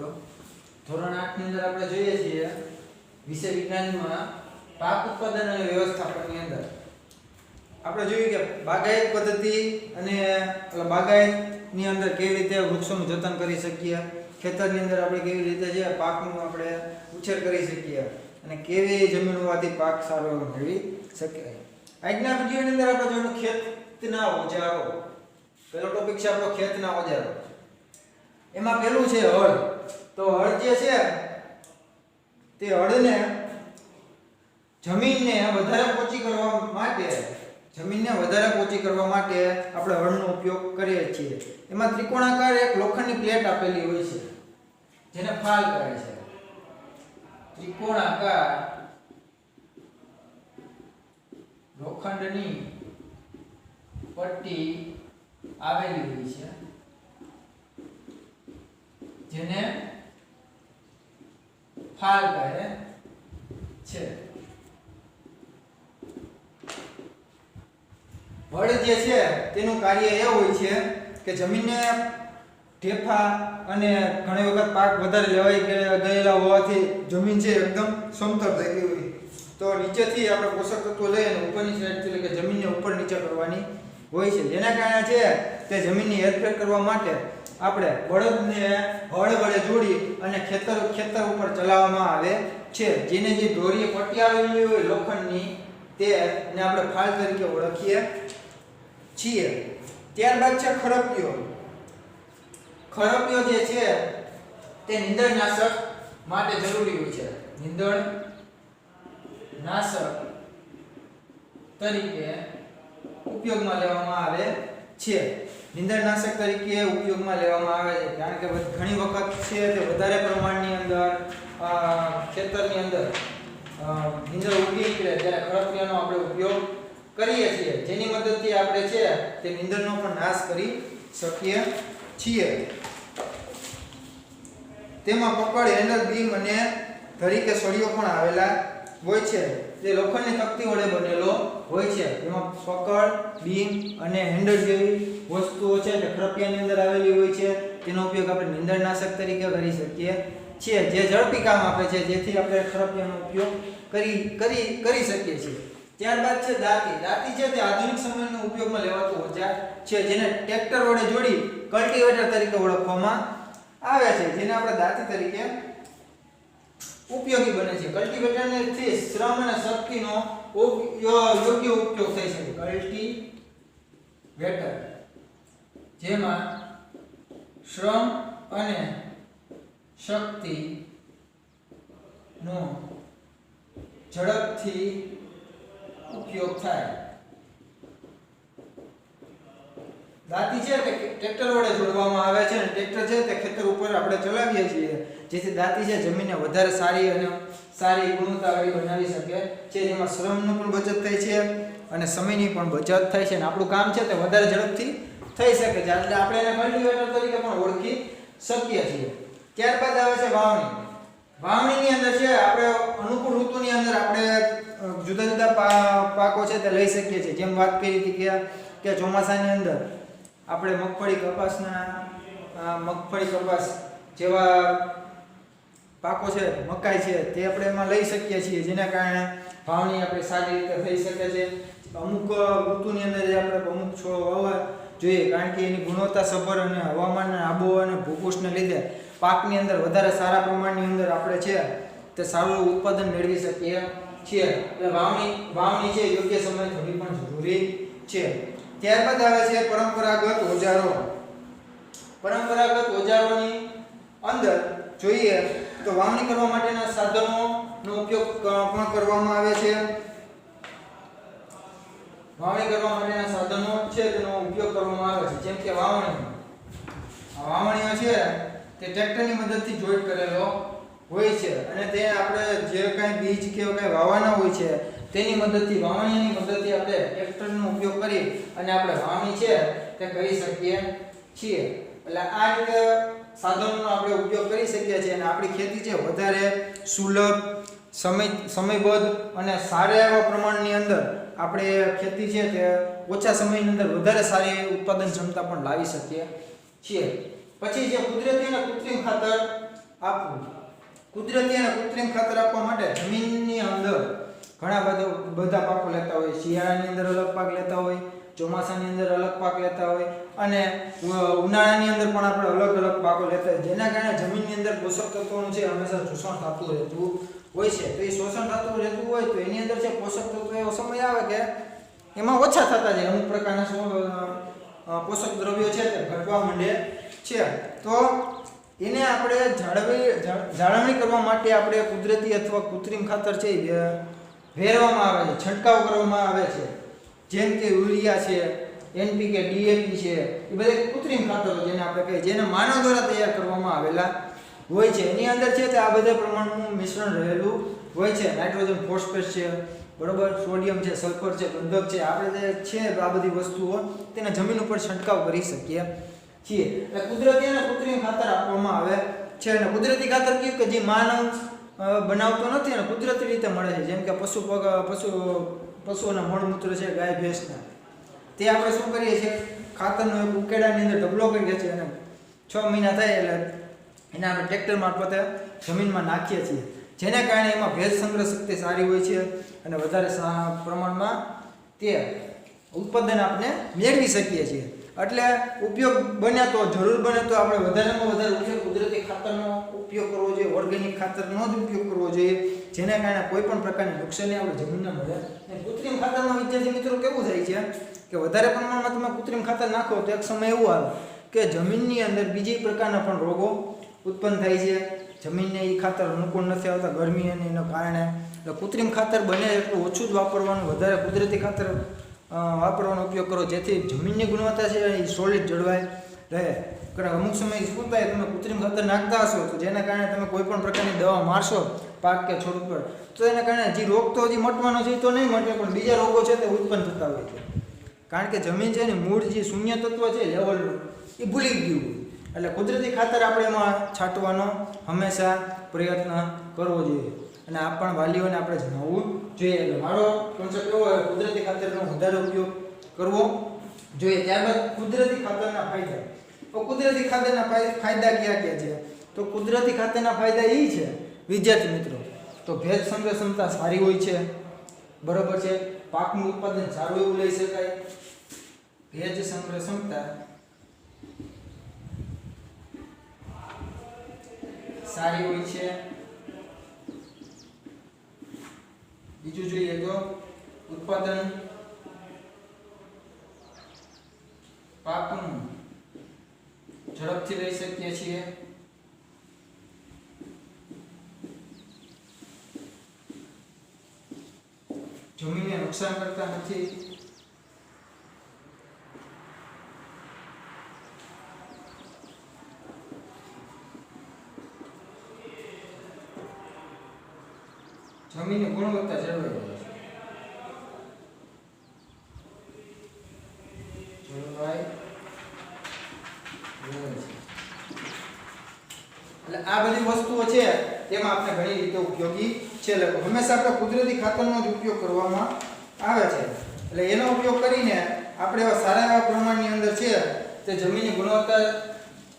મિત્રો, ધોરણ 8 ની અંદર આપણે જોઈએ છીએ વિષય વિજ્ઞાનમાં પાક ઉત્પાદન અને વ્યવસ્થાપનની અંદર આપણે જોયું કે બાગાયત પદ્ધતિ અને બાગાયતની અંદર કેવી રીતે વૃક્ષોનું જતન કરી શકીએ, ખેતરની અંદર આપણે કેવી રીતે જે પાકનું આપણે ઉછેર કરી શકીએ અને કેવી જમીન હોવાથી પાક સારો મેળવી શકીએ. આજના વિડિયોની અંદર આપણે જોયું ખેતના ઓજારો. પહેલો ટોપિક છે આપણો ખેતના ઓજારો. એમાં પહેલું છે હળ. તો હળ જે છે તે હળને જમીનને વધારે પોચી કરવા માટે આપણે હળનો ઉપયોગ કરીએ છીએ. એમાં ત્રિકોણાકાર એક લોખંડની પ્લેટ આપેલી હોય છે જેને ફાલ કહે છે. ત્રિકોણાકાર લોખંડની પટ્ટી આવેલી હોય છે જેને ફાલ કહે છે. હળ જે છે તેનું કાર્ય એ હોય છે કે જમીનને ઢેફા અને ઘણી વખત પાક વધારે લેવાઈ ગયેલા હોવાથી જમીન છે એકદમ સમતળ થઈ ગઈ હોય તો નીચેથી આપણે પોષક તત્વો લઈ અને ઉપરની સાઈડ એટલે કે જમીનને ઉપર નીચે કરવાની હોય છે. જેના કારણે છે તે જમીનની હેરફેર કરવા માટે આપણે બળદને હળ વડે જોડી અને ખેતર ઉપર ચલાવવામાં આવે છે. જેને જે દોરીએ પટ્ટી આવેલી હોય લોખંડની તેને આપણે ફાલ તરીકે ઓળખીએ છીએ. ત્યારબાદ છે ખરપિયો. ખરપિયો જે છે તે નીંદણનાશક માટે જરૂરી હોય છે. નીંદણનાશક તરીકે ઉપયોગમાં લેવામાં આવે છે. નીંદણનાશક તરીકે ઉપયોગમાં લેવામાં આવે છે કારણ કે ઘણી વખત છે તે વધારે પ્રમાણની અંદર ખેતરની અંદર નીંદણ ઉગી નીકળે ત્યારે ખરપિયાનો આપણે ઉપયોગ કરીએ છીએ જેની મદદથી આપણે છે તે નીંદણનો પણ નાશ કરી શકીએ છીએ. તેમાં પકડ, હેન્ડલ, બીમ અને ધરી કે સળીઓ પણ આવેલા હોય છે. તે લોખંડની તકતી વડે બનેલો હોય છે. એમાં પકડ, બીમ અને હેન્ડલ જેવી વસ્તુઓ છે તે ખરપિયાની અંદર આવેલી હોય છે. તેનો ઉપયોગ આપણે નીંદણનાશક તરીકે કરી શકીએ છીએ જે ઝડપી કામ આપે છે જેથી આપણે ખરપિયાનો ઉપયોગ કરી શકીએ છીએ. ત્યારબાદ છે દાંતી. દાંતી છે તે આધુનિક સમયનો ઉપયોગમાં લેવાતું ઓજાર છે જેને ટ્રેક્ટર વડે જોડી કલ્ટિવેટર તરીકે ઓળખવામાં આવે છે જેને આપણે દાંતી તરીકે ઉપયોગી બને છે. કલ્ટિવેટરથી શ્રમ અને શક્તિનો યોગ્ય ઉપયોગ થઈ શકે. કલ્ટિવેટર જેમાં શ્રમ અને શક્તિનો ઝડપથી ઉપયોગ થાય. દાંતી છે તે ટ્રેક્ટર વડે જોડવામાં આવે છે અને ટ્રેક્ટર છે તે ખેતર ઉપર આપણે ચલાવીએ છીએ જેથી દાંતી છે જમીનને વધારે સારી અને સારી ગુણવત્તાવાળી બનાવી શકે છે. જેમાં શ્રમનો પણ બચત થાય છે અને સમયની પણ બચત થાય છે અને આપણું કામ છે તે વધારે ઝડપથી થઈ શકે છે એટલે આપણે એને કલ્ટિવેટર તરીકે પણ ઓળખી શકીએ છીએ. ત્યારબાદ આવે છે વાવણી. વાવણીની અંદર છે આપણે અનુકૂળ ઋતુની અંદર આપણે જુદા જુદા પાકો છે તે લઈ શકીએ છીએ. જેમ વાત કરી હતી કે ચોમાસાની અંદર આપણે મગફળી કપાસ જેવા પાકો છે, મકાઈ છે તે આપણે એમાં લઈ શકીએ છીએ જેના કારણે વાવણી આપણે સારી રીતે થઈ શકે છે. અમુક ઋતુની અંદર આપણે અમુક છોડ વાવવા જોઈએ કારણ કે એની ગુણવત્તા સભર અને હવામાન, આબોહવા અને ભૂપૃષ્ઠને લીધે પાકની અંદર વધારે સારા પ્રમાણની અંદર આપણે છે તે સારું ઉત્પાદન મેળવી શકીએ છીએ. એટલે વાવણી છે યોગ્ય સમય થોડી પણ જરૂરી છે. ત્યારબાદ આવે છે પરંપરાગત ઓજારો. પરંપરાગત ઓજારોની અંદર જોઈએ તો વાવણી કરવા માટેના સાધનોનો ઉપયોગ પણ કરવામાં આવે છે. વાવણી કરવા માટેના સાધનો છે તેનો ઉપયોગ કરવામાં આવે છે જેમ કે વાવણીઓ છે તે ટ્રેક્ટરની મદદથી જોઈન્ટ કરેલો હોય છે અને તે આપણે જે કાંઈ બીજ કે કાંઈ વાવવાના હોય છે તેની મદદથી વાવણીની મદદથી આપણે ટ્રેક્ટરનો ઉપયોગ કરી અને આપણે વાવણી છે તે કરી શકીએ છીએ. એટલે આ રીતે સાધનોનો આપણે ઉપયોગ કરી શકીએ છીએ અને આપણી ખેતી છે વધારે સુલભ, સમયબદ્ધ અને સારા એવા પ્રમાણની અંદર આપણે ખેતી છે તે ઓછા સમયની અંદર વધારે સારી ઉત્પાદન ક્ષમતા પણ લાવી શકીએ છીએ. પછી જે કુદરતી અને કૃત્રિમ ખાતર આપવું. કુદરતી અને કૃત્રિમ ખાતર આપવા માટે જમીનની અંદર ઘણા બધા પાકો લેતા હોય. શિયાળાની અંદર અલગ પાક લેતા હોય, ચોમાસાની અંદર અલગ પાક લેતા હોય અને ઉનાળાની અંદર પણ આપણે અલગ અલગ પાકો લેતા હોય, જેના કારણે જમીનની અંદર પોષક તત્વોનું છે હંમેશા શોષણ થતું રહેતું હોય છે. તો એ શોષણ થતું રહેતું હોય તો એની અંદર છે પોષક તત્વો એવો સમય આવે કે એમાં ઓછા થતા જાય, અમુક પ્રકારના પોષક દ્રવ્યો છે તે ઘટવા માંડે છે. તો એને આપણે જાળવણી કરવા માટે આપણે કુદરતી અથવા કૃત્રિમ ખાતર છે વેરવામાં આવે છે, છંટકાવ કરવામાં આવે છે. જેમ કે યુરિયા છે, NPK, DAP છે, એ બધા કૃત્રિમ ખાતરો જેને આપણે કહીએ, જેને માનવ દ્વારા તૈયાર કરવામાં આવેલા હોય છે. એની અંદર છે તે આ બધા પ્રમાણનું મિશ્રણ રહેલું હોય છે. નાઇટ્રોજન, ફોસ્ફેટ છે, બરોબર, સોડિયમ છે, સલ્ફર છે, ગંધક છે. આપણે જે છે આ બધી વસ્તુઓ તેને જમીન ઉપર છંટકાવ કરી શકીએ છીએ. એટલે કુદરતી અને કૃત્રિમ ખાતર આપવામાં આવે છે. અને કુદરતી ખાતર કયું કે જે માનવ બનાવતો નથી અને કુદરતી રીતે મળે છે. જેમ કે પશુઓના મળમૂત્ર છે, ગાય ભેંસના, તે આપણે શું કરીએ છીએ, ખાતરનો એક ઉકેડાની અંદર ઢગલો કરીએ છીએ અને 6 મહિના થાય એટલે એને આપણે ટ્રેક્ટર મારફતે જમીનમાં નાખીએ છીએ, જેના કારણે એમાં ભેજ સંગ્રહ શક્તિ સારી હોય છે અને વધારે પ્રમાણમાં તે ઉત્પાદન આપણે મેળવી શકીએ છીએ. એટલે ઉપયોગ બને તો જરૂર બને તો આપણે વધારેમાં વધારે ઉપયોગ કુદરતી ખાતરનો ઉપયોગ કરવો જોઈએ, ઓર્ગેનિક ખાતરનો જ ઉપયોગ કરવો જોઈએ, જેના કારણે કોઈ પણ પ્રકારની નુકસાની આપણે જમીનને મળે. અને કૃત્રિમ ખાતરમાં વિદ્યાર્થી મિત્રો કેવું થાય છે કે વધારે પ્રમાણમાં તમે કૃત્રિમ ખાતર નાખો તો એક સમય એવું આવે કે જમીનની અંદર બીજી પ્રકારના પણ રોગો ઉત્પન્ન થાય છે. જમીનને એ ખાતર અનુકૂળ નથી આવતા ગરમી અને એના કારણે. એટલે કૃત્રિમ ખાતર બને એટલું ઓછું જ વાપરવાનું, વધારે કુદરતી ખાતર વાપરવાનો ઉપયોગ કરો, જેથી જમીનની ગુણવત્તા છે એ સોલિડ જળવાઈ રહે. કારણ અમુક સમય શું થાય, તમે કૃત્રિમ ખાતર નાખતા હશો તો જેના કારણે તમે કોઈ પણ પ્રકારની દવા મારશો પાક કે છોડ ઉપર, તો એના કારણે જે રોગ તો હજી મટવાનો છે તો નહીં મટે, પણ બીજા રોગો છે તે ઉત્પન્ન થતા હોય છે. કારણ કે જમીન છે ને મૂળ જે શૂન્ય તત્વ છે લેવલનું એ ભૂલી ગયું. એટલે કુદરતી ખાતર આપણે એમાં છાંટવાનો હંમેશા પ્રયત્ન કરવો જોઈએ અને આ પણ વાલીઓને આપણે જણાવવું જોઈએ. એટલે મારો કોન્સેપ્ટ એવો હોય, કુદરતી ખાતરનો વધારે ઉપયોગ કરવો જોઈએ. ત્યારબાદ કુદરતી ખાતરના ફાયદા. તો કુદરતી ખાતરના ફાયદા ક્યાં ક્યાં છે? તો કુદરતી ખાતરના ફાયદા એ છે વિદ્યાર્થી મિત્રો, તો ભેજ સંગ્રહ ક્ષમતા સારી હોય છે, બરોબર છે, પાકનું ઉત્પાદન સારું એવું લઈ શકાય, ભેજ સંગ્રહ ક્ષમતા સારી હોય છે. બીજું જોઈએ તો ઉત્પાદન પાકનું ઝડપથી લઈ શકીએ છીએ. જમીનને નુકસાન કરતા નથી. જમીનની ગુણવત્તા જળવાઈ રહે છે. એટલે આ બધી વસ્તુઓ છે તેમાં આપણે ઘણી રીતે ઉપયોગી છે. એટલે હંમેશા આપણે કુદરતી ખાતરનો જ ઉપયોગ કરવામાં આવે છે. એટલે એનો ઉપયોગ કરીને આપણે એવા સારા એવા પ્રમાણની અંદર છે તે જમીનની ગુણવત્તા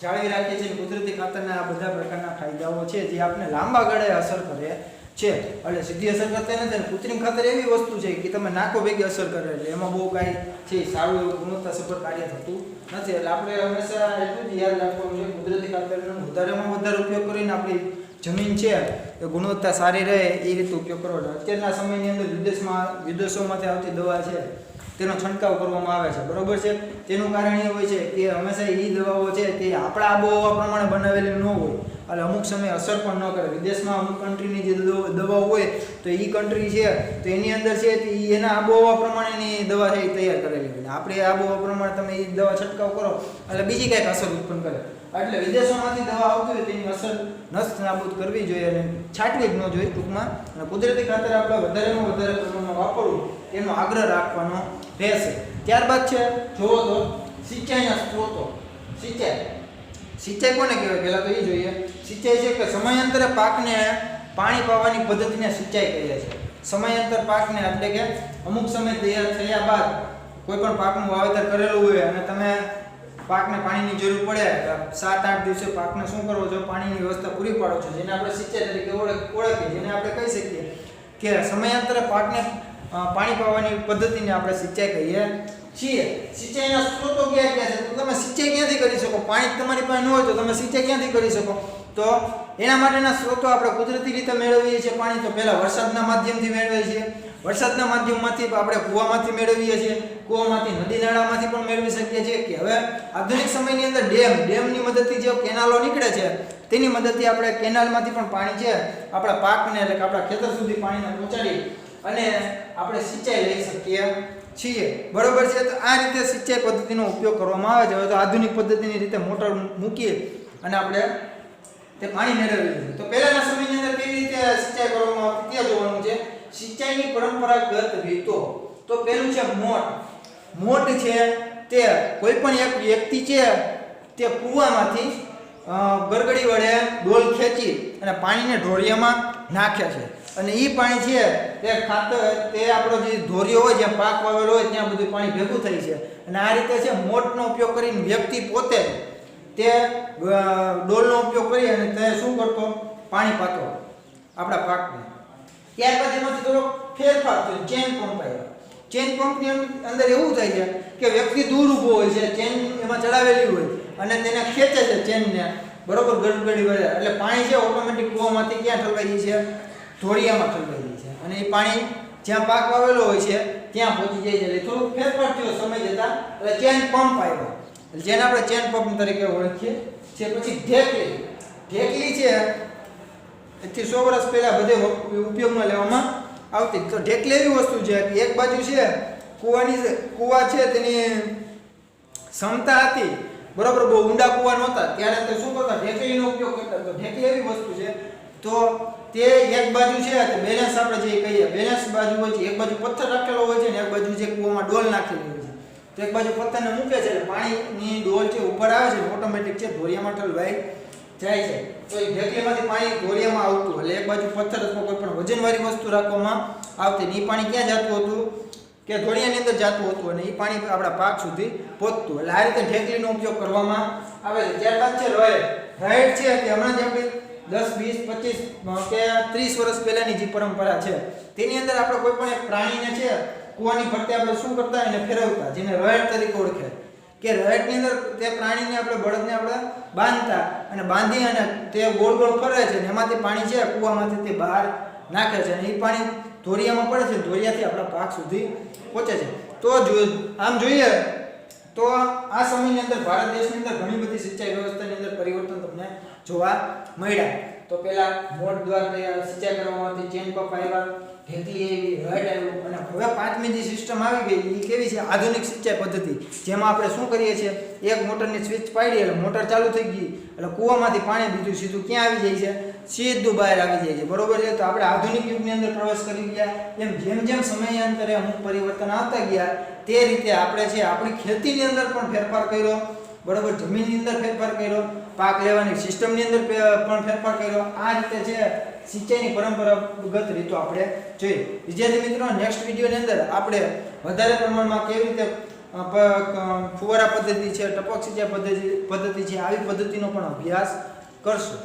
જાળવી રાખીએ છીએ. કુદરતી ખાતરના આ બધા પ્રકારના ફાયદાઓ છે જે આપણે લાંબા ગાળે અસર કરે છે. એટલે સીધી અસર કરતા નથી. કૃત્રિમ ખાતર એવી વસ્તુ છે કે તમે નાખો ભેગી અસર કરે, એટલે એમાં બહુ કાંઈ છે સારું એવું ગુણવત્તાસભર કાર્ય થતું નથી. એટલે આપણે હંમેશા એટલું જ યાદ રાખવાનું છે, કુદરતી ખાતરનો વધારેમાં વધારે ઉપયોગ કરીને આપણી જમીન છે એ ગુણવત્તા સારી રહે એ રીતે ઉપયોગ કરવાનો. અત્યારના સમયની અંદર વિદેશોમાંથી આવતી દવા છે તેનો છંટકાવ કરવામાં આવે છે, બરોબર છે. તેનું કારણ એ હોય છે કે હંમેશા એ દવાઓ છે તે આપણા આબોહવા પ્રમાણે બનાવેલી ન હોય, એટલે અમુક સમય અસર પણ ન કરે. વિદેશમાં અમુક કન્ટ્રીની જે દવાઓ હોય તો એ કન્ટ્રી છે તો એની અંદર છે તે એના આબોહવા પ્રમાણેની દવા છે એ તૈયાર કરેલી હોય. આપણે આબોહવા પ્રમાણે તમે એ દવા છંટકાવ કરો એટલે બીજી કંઈક અસર ઉત્પન્ન કરે. એટલે વિદેશોમાંથી દવા આવતી હોય તેની અસર નષ્ટ નાબૂદ કરવી જોઈએ અને છાંટવી જ ન જોઈએ ટૂંકમાં. અને કુદરતી ખાતર આપણે વધારેમાં વધારે પ્રમાણમાં વાપરવું એનો આગ્રહ રાખવાનો રહેશે. ત્યારબાદ છે જોવો તો સિંચાઈના સ્ત્રોતો. સિંચાઈ કોને કહેવાય? પહેલાં તો એ જોઈએ. સિંચાઈ છે કે સમયાંતરે પાકને પાણી પાવાની પદ્ધતિને સિંચાઈ કહે છે. સમયાંતર પાકને એટલે કે અમુક સમય તૈયાર થયા બાદ કોઈ પણ પાકનું વાવેતર કરેલું હોય અને તમે પાકને પાણીની જરૂર પડે 7-8 દિવસે પાકને શું કરવો જોઈએ પાણીની વ્યવસ્થા પૂરી પાડો છો જેને આપણે સિંચાઈ તરીકે ઓળખીએ જેને આપણે કહી શકીએ કે સમયાંતરે પાકને પાણી પાવાની પદ્ધતિને આપણે સિંચાઈ કહીએ છીએ સિંચાઈના સ્ત્રોતો ક્યાં ક્યાં છે તો તમે સિંચાઈ ક્યાંથી કરી શકો પાણી તમારી પાસે ન હોય તો તમે સિંચાઈ ક્યાંથી કરી શકો તો એના માટેના સ્ત્રોતો આપણે કુદરતી રીતે મેળવીએ છીએ પાણી તો પહેલા વરસાદના માધ્યમથી મેળવીએ છીએ વરસાદના માધ્યમમાંથી આપણે કૂવામાંથી મેળવીએ છીએ કૂવામાંથી નદી નાળામાંથી પણ મેળવી શકીએ છીએ કે હવે આધુનિક સમયની અંદર ડેમની મદદથી જે કેનાલો નીકળે છે તેની મદદથી આપણે કેનાલમાંથી પણ પાણી છે આપણા પાકને એટલે કે આપણા ખેતર સુધી પાણીને પહોંચાડી અને આપણે સિંચાઈ લઈ શકીએ છીએ બરોબર છે તો આ રીતે સિંચાઈ પદ્ધતિનો ઉપયોગ કરવામાં આવે છે હવે તો આધુનિક પદ્ધતિની રીતે મોટર મૂકીએ અને આપણે તે પાણી મેળવીએ છીએ તો પહેલાના સમયની અંદર કેવી રીતે સિંચાઈ કરવામાં આવતી ત્યાં જોવાનું છે સિંચાઈની પરંપરાગત રીતો તો પહેલું છે મોટ છે તે કોઈ પણ એક વ્યક્તિ છે તે કૂવામાંથી ગરગડી વડે ડોલ ખેંચી અને પાણીને ઢોળિયામાં નાખે છે અને એ પાણી છે તે ખાતર તે આપણો જે ધોરિયો હોય જ્યાં પાક વાવેલો હોય ત્યાં બધું પાણી ભેગું થાય છે અને આ રીતે છે મોટનો ઉપયોગ કરીને વ્યક્તિ પોતે તે ડોલનો ઉપયોગ કરી અને તે શું કરતો પાણી પાતો આપણા પાકને ત્યારબાદ એમાંથી થોડો ફેરફાર થયો ચેન પંપ આવ્યો ચેન પંપની અંદર એવું થાય છે કે વ્યક્તિ દૂર ઊભો હોય છે ચેન એમાં ચડાવેલી હોય અને તેને ખેંચે છે ચેનને બરોબર ગરગડી વડે એટલે પાણી છે ઓટોમેટિક કૂવામાંથી ક્યાં ઠલવાઈ જાય છે ધોળિયામાં ઠલવાઈ જાય છે અને એ પાણી જ્યાં પાક વાવેલો હોય છે ત્યાં પહોંચી જાય છે એટલે થોડું ફેરફાર થયો સમય જતાં એટલે ચેન પંપ આવ્યો એટલે જેને આપણે ચેન પંપ તરીકે ઓળખીએ છીએ પછી ઢેકલી છે એથી 100 વર્ષ પહેલા બધે ઉપયોગમાં લેવામાં આવતી તો ઢેકલી એવી વસ્તુ છે કે એક બાજુ છે કૂવા છે તેની ક્ષમતા હતી બરોબર બહુ ઊંડા કૂવા નહોતા ત્યારે તે શું કરતા ઢેકલીનો ઉપયોગ કરતા તો ઢેકલી એવી વસ્તુ છે તો તે એક બાજુ છે તે બેલેન્સ આપણે જે કહીએ બેલેન્સ બાજુ હોય છે એક બાજુ પથ્થર રાખેલો હોય છે ને એક બાજુ જે કૂવામાં ડોલ નાખેલી હોય છે તો એક બાજુ પથ્થરને મૂકે છે એટલે પાણીની ડોલ છે ઉપર આવે છે ઓટોમેટિક છે ધોરિયામાં ઠલવાઈ જાય છે તો એ ઢેકલીમાંથી પાણી ધોરિયામાં આવતું એટલે એક બાજુ પથ્થર અથવા કોઈ પણ વજનવાળી વસ્તુ રાખવામાં આવતી ને એ પાણી ક્યાં જતું હતું કે ધોરિયાની અંદર જતું હતું અને એ પાણી આપણા પાક સુધી પહોંચતું એટલે આ રીતે ઢેકલીનો ઉપયોગ કરવામાં આવે છે ત્યારબાદ છે રાઈડ છે કે હમણાં જ આપણે 10, 20, 25 કે 30 વર્ષ પહેલાની જે પરંપરા છે તેની અંદર આપણે કોઈ પણ એક પ્રાણીને છે કૂવાની ફરતે આપણે શું કરતા એને ફેરવતા જેને રાઈડ તરીકે ઓળખે કે રાઈડની અંદર તે પ્રાણીને આપણે બળદને આપણે બાંધતા અને બાંધી અને તે ગોળ ગોળ ફરે છે અને એમાંથી પાણી છે કૂવામાંથી તે બહાર નાખે છે અને એ પાણી ધોરિયામાં પડે છે ધોરિયાથી આપણા પાક સુધી પહોંચે છે તો આમ જોઈએ તો આ સમયની અંદર ભારત દેશની અંદર ઘણી બધી સિંચાઈ વ્યવસ્થાની અંદર પરિવર્તન તમને જોવા મળ્યા તો પહેલા મોટ દ્વારા સિંચાઈ કરવામાં આવતી ચેન પંપ આવ્યા ઢેકલી એવી રાઈડ આવ્યું અને હવે પાંચમી જે સિસ્ટમ આવી ગઈ એ કેવી છે આધુનિક સિંચાઈ પદ્ધતિ જેમાં આપણે શું કરીએ છીએ એક મોટરની સ્વિચ પાડી એટલે મોટર ચાલુ થઈ ગઈ એટલે કૂવામાંથી પાણી બીજું સીધું ક્યાં આવી જાય છે સીધું બહાર આવી જાય છે બરોબર છે તો આપણે આધુનિક યુગની અંદર પ્રવેશ કરી ગયા એમ જેમ સમયાંતરે અમુક પરિવર્તન આવતા ગયા તે રીતે આપણે છે આપણી ખેતીની અંદર પણ ફેરફાર કર્યો બરોબર જમીનની અંદર ફેરફાર કર્યો પાક લેવાની સિસ્ટમની અંદર પણ ફેરફાર કર્યો આ રીતે છે સિંચાઈની પરંપરાગત રીતો આપણે જોઈએ વિદ્યાર્થી મિત્રો નેક્સ્ટ વિડીયોની અંદર આપણે વધારે પ્રમાણમાં કેવી રીતે ફુવારા પદ્ધતિ છે ટપક સિંચાઈ પદ્ધતિ છે આવી પદ્ધતિનો પણ અભ્યાસ કરશું